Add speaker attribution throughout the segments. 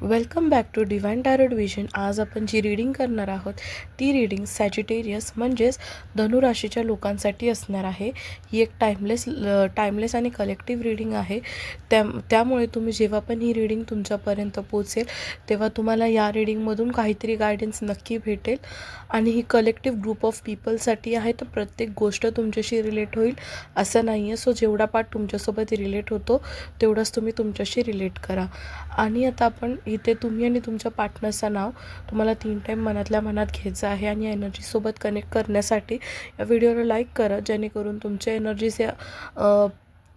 Speaker 1: Welcome back to divine tarot vision. आज आपण जी reading करणार आहोत ती रीडिंग सॅजिटेरियस म्हणजेच धनुराशीच्या लोकांसाठी असणार आहे. ही एक टाईमलेस आणि कलेक्टिव्ह रीडिंग आहे. त्यामुळे तुम्ही जेव्हा पण ही रीडिंग तुमच्यापर्यंत पोचेल तेव्हा तुम्हाला या रीडिंगमधून काहीतरी गायडन्स नक्की भेटेल. आणि ही कलेक्टिव्ह ग्रुप ऑफ पीपलसाठी आहे, तर प्रत्येक गोष्ट तुमच्याशी रिलेट होईल असं नाही आहे. सो जेवढा पार्ट तुमच्यासोबत रिलेट होतो तेवढंच तुम्ही तुमच्याशी रिलेट करा. आणि आता आपण इथे तुम्ही आणि तुमच्या पार्टनरचं नाव तुम्हाला 3 टाईम मनातल्या मनात घ्यायचं आहे. आणि या एनर्जीसोबत कनेक्ट करण्यासाठी या व्हिडिओला लाईक करा, जेणेकरून तुमच्या एनर्जीज या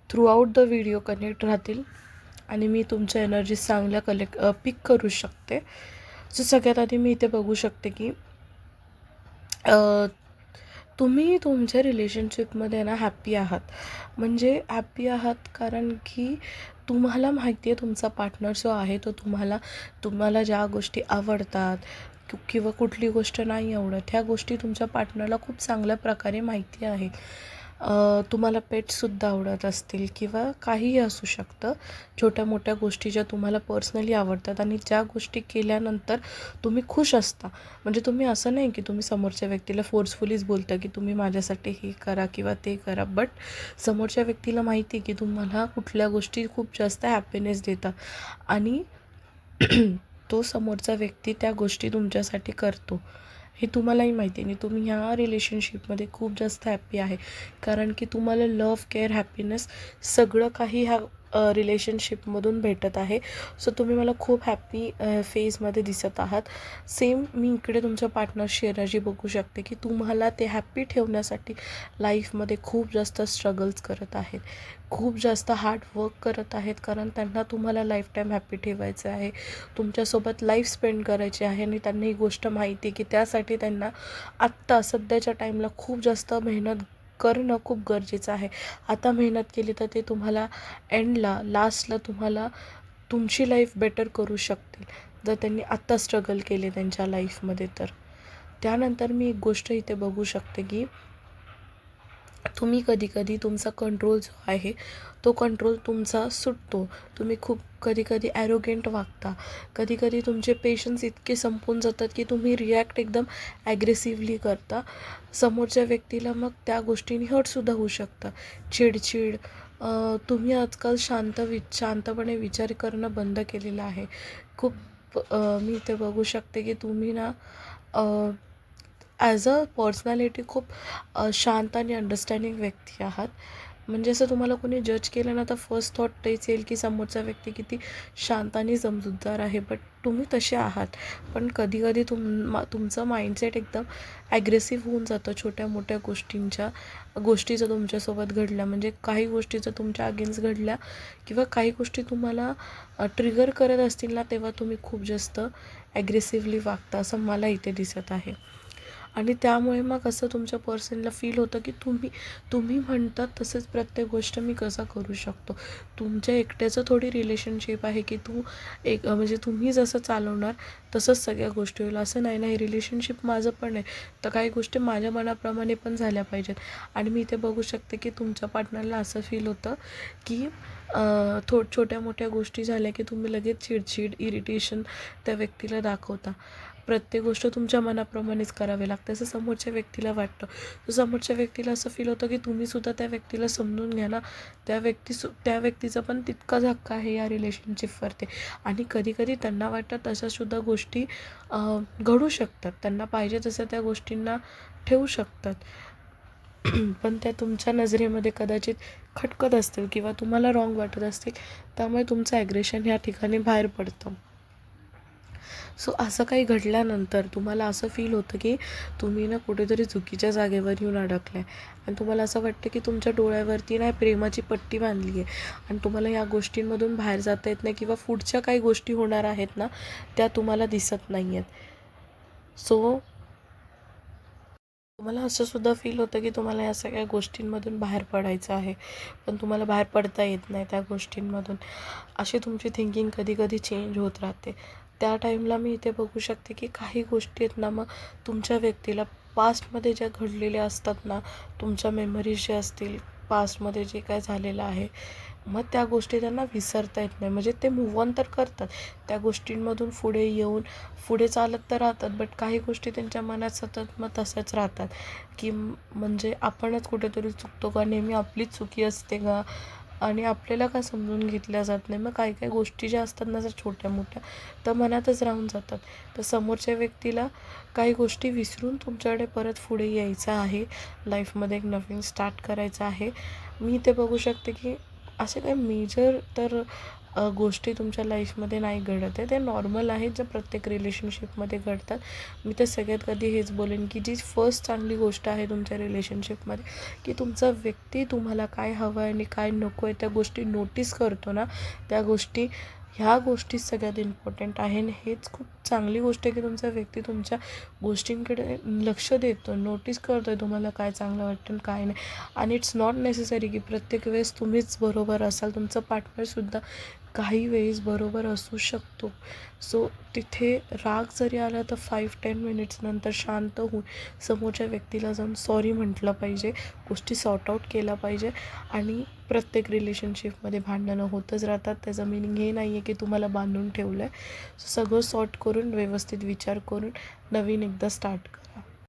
Speaker 1: थ्रूआउट द व्हिडिओ कनेक्ट राहतील आणि मी तुमच्या एनर्जीज चांगल्या पिक करू शकते. सो सगळ्यात आधी मी इथे बघू शकते की तुम्ही तुमच्या रिलेशनशिपमध्ये ना हॅप्पी आहात. म्हणजे हॅप्पी आहात कारण की तुम्हाला माहिती आहे तुमचा पार्टनर जो आहे तो तुम्हाला ज्या गोष्टी आवडतात किंवा कुठली गोष्ट नाही आवडत, ह्या गोष्टी तुमच्या पार्टनरला खूप चांगल्या प्रकारे माहिती आहे. तुम्हाला पेट्ससुद्धा आवडत असतील किंवा काहीही असू शकतं. छोट्या मोठ्या गोष्टी ज्या तुम्हाला पर्सनली आवडतात आणि ज्या गोष्टी केल्यानंतर तुम्ही खुश असता. म्हणजे तुम्ही असं नाही की तुम्ही समोरच्या व्यक्तीला फोर्सफुलीच बोलता की तुम्ही माझ्यासाठी हे करा किंवा ते करा, बट समोरच्या व्यक्तीला माहिती की तुम्हाला कुठल्या गोष्टी खूप जास्त हॅपीनेस देतात आणि तो समोरचा व्यक्ती त्या गोष्टी तुमच्यासाठी करतो हे तुम्हालाही माहिती आहे. आणि तुम्ही ह्या रिलेशनशिपमध्ये खूप जास्त हॅप्पी आहे कारण की तुम्हाला लव्ह, केअर, हॅपीनेस सगळं काही ह्या रिलेशनशिपमधून भेटत आहे. सो तुम्ही मला खूप हॅप्पी फेजमध्ये दिसत आहात. सेम मी इकडे तुमच्या पार्टनरशी एनर्जी बघू शकते की तुम्हाला ते हॅप्पी ठेवण्यासाठी लाईफमध्ये खूप जास्त स्ट्रगल्स करत आहेत, खूप जास्त हार्ड वर्क करत आहेत, कारण त्यांना तुम्हाला लाईफ टाईम हॅप्पी ठेवायचं आहे, तुमच्यासोबत लाईफ स्पेंड करायची आहे. आणि त्यांना ही गोष्ट माहिती आहे की त्यासाठी त्यांना आत्ता सध्याच्या टाईमला खूप जास्त मेहनत करणं खूप गरजेचं आहे. आता मेहनत केली तर ते तुम्हाला लास्टला तुम्हाला तुमची लाईफ बेटर करू शकतील जर त्यांनी आत्ता स्ट्रगल केले त्यांच्या लाईफमध्ये. तर त्यानंतर मी एक गोष्ट इथे बघू शकते की तुम्ही कधी तुमचा कंट्रोल जो आहे तो कंट्रोल तुमचा सुटतो. तुम्ही खूप कधी ॲरोगेंट वागता. कधी तुमचे पेशन्स इतके संपून जातात की तुम्ही रिॲक्ट एकदम ॲग्रेसिव्हली करता. समोरच्या व्यक्तीला मग त्या गोष्टींनी हर्टसुद्धा होऊ शकतं. चिडचिड. तुम्ही आजकाल शांतपणे विचार करणं बंद केलेलं आहे. मी इथे बघू शकते की तुम्ही ना ॲज अ पर्सनॅलिटी खूप शांत आणि अंडरस्टँडिंग व्यक्ती आहात. म्हणजे असं तुम्हाला कोणी जज केलं ना तर फर्स्ट थॉट तेच येईल की समोरचा व्यक्ती किती शांत आणि समजूतदार आहे, बट तुम्ही तसे आहात. पण कधी तुमचं माइंडसेट एकदम ॲग्रेसिव्ह होऊन जातं छोट्या मोठ्या गोष्टी जर तुमच्यासोबत घडल्या, म्हणजे काही गोष्टी जर तुमच्या अगेन्स्ट घडल्या किंवा काही गोष्टी तुम्हाला ट्रिगर करत असतील ना, तेव्हा तुम्ही खूप जास्त ॲग्रेसिव्हली वागता असं मला इथे दिसत आहे. आणि त्यामुळे मग असं तुमच्या पर्सनला फील होतं की तुम्ही म्हणतात तसंच प्रत्येक गोष्ट मी कसं करू शकतो. तुमच्या एकट्याचं थोडी रिलेशनशिप आहे की म्हणजे तुम्ही जसं चालवणार तसंच सगळ्या गोष्टी होईल असं नाही ना. हे रिलेशनशिप माझं पण आहे, तर काही गोष्टी माझ्या मनाप्रमाणे पण झाल्या पाहिजेत. आणि मी इथे बघू शकते की तुमच्या पार्टनरला असं फील होतं की छोट्या मोठ्या गोष्टी झाल्या की तुम्ही लगेच चिडचिड, इरिटेशन त्या व्यक्तीला दाखवता. प्रत्येक गोष्ट तुमच्या मनाप्रमाणेच करावी लागते असं समोरच्या व्यक्तीला वाटतं. तर समोरच्या व्यक्तीला असं फील होतं की तुम्हीसुद्धा त्या व्यक्तीला समजून घ्या ना. त्या व्यक्तीचा पण तितकाच हक्क आहे या रिलेशनशिपवरती. आणि कधी त्यांना वाटतं तशासुद्धा गोष्टी घडू शकतात. त्यांना पाहिजे तसं त्या गोष्टींना ठेवू शकतात. पण त्या तुमच्या नजरेमध्ये कदाचित खटकत असतील किंवा तुम्हाला रॉंग वाटत असतील, त्यामुळे तुमचं ॲग्रेशन ह्या ठिकाणी बाहेर पडतं. सो असं काही घडल्यानंतर तुम्हाला असं फील होतं की तुम्ही ना कुठेतरी चुकीच्या जागेवर येऊन अडकले आहे आणि तुम्हाला असं वाटतं की तुमच्या डोळ्यावरती ना प्रेमाची पट्टी बांधली आहे आणि तुम्हाला या गोष्टींमधून बाहेर जाता येत नाही किंवा पुढच्या काही गोष्टी होणार आहेत ना त्या तुम्हाला दिसत नाही आहेत. सो तुम्हाला असं सुद्धा फील होतं की तुम्हाला या सगळ्या गोष्टींमधून बाहेर पडायचं आहे, पण तुम्हाला बाहेर पडता येत नाही त्या गोष्टींमधून. अशी तुमची थिंकिंग कधी चेंज होत राहते. त्या टाईमला मी इथे बघू शकते की काही गोष्टी आहेत ना, मग तुमच्या व्यक्तीला पास्टमध्ये ज्या घडलेल्या असतात ना, तुमच्या मेमरीज ज्या असतील पास्टमध्ये जे काय झालेलं आहे मग त्या गोष्टी त्यांना विसरता येत नाही. म्हणजे ते मूव्ह ऑन तर करतात. त्या गोष्टींमधून पुढे येऊन पुढे चालत तर राहतात, बट काही गोष्टी त्यांच्या मनात सतत मग तशाच राहतात, की म्हणजे आपणच कुठेतरी चुकतो का? नेहमी आपलीच चुकी असते का? आणि आपल्याला का समजून घेतल्या जात नाही? मग काही काही गोष्टी ज्या असतात ना, जर छोट्या-मोठ्या, तर मनातच राहून जातात. तर समोरच्या व्यक्तीला काही गोष्टी विसरून तुमच्याकडे परत पुढे यायचं आहे. लाईफमध्ये एक नवीन स्टार्ट करायचं आहे. मी ते बघू शकते, की असे काही मेजर तर गोष्टी तुमच्या लाईफमध्ये नाही घडत आहे. ते नॉर्मल आहेत, ज्या प्रत्येक रिलेशनशिपमध्ये घडतात. मी तर सगळ्यात कधी हेच बोलेन, की जी फर्स्ट चांगली गोष्ट आहे तुमच्या रिलेशनशिपमध्ये, की तुमचा व्यक्ती तुम्हाला काय हवं आहे आणि काय नको आहे त्या गोष्टी नोटीस करतो ना, त्या गोष्टी ह्या गोष्टी सगळ्यात इम्पॉर्टंट आहे. आणि हेच खूप चांगली गोष्ट आहे, की तुमचा व्यक्ती तुमच्या गोष्टींकडे लक्ष देतो, नोटीस करतो आहे तुम्हाला काय चांगलं वाटतं आणि काय नाही. आणि इट्स नॉट नेसेसरी की प्रत्येक वेळेस तुम्हीच बरोबर असाल. तुमचं पार्टनरसुद्धा काही वेळेस बरोबर असू शकतो. सो तिथे राग जरी आला तर 5-10 मिनिट्स नंतर शांत होऊन समोरच्या व्यक्तीला जाऊन सॉरी म्हटलं पाहिजे. गोष्टी सॉर्ट आऊट केल्या पाहिजे. आणि प्रत्येक रिलेशनशिपमध्ये भांडणं होतच राहतात. त्याचं मीनिंग हे नाही आहे की तुम्हाला बांधून ठेवलं आहे. सगळं सॉर्ट करून व्यवस्थित विचार करून नवीन एकदा स्टार्ट करा.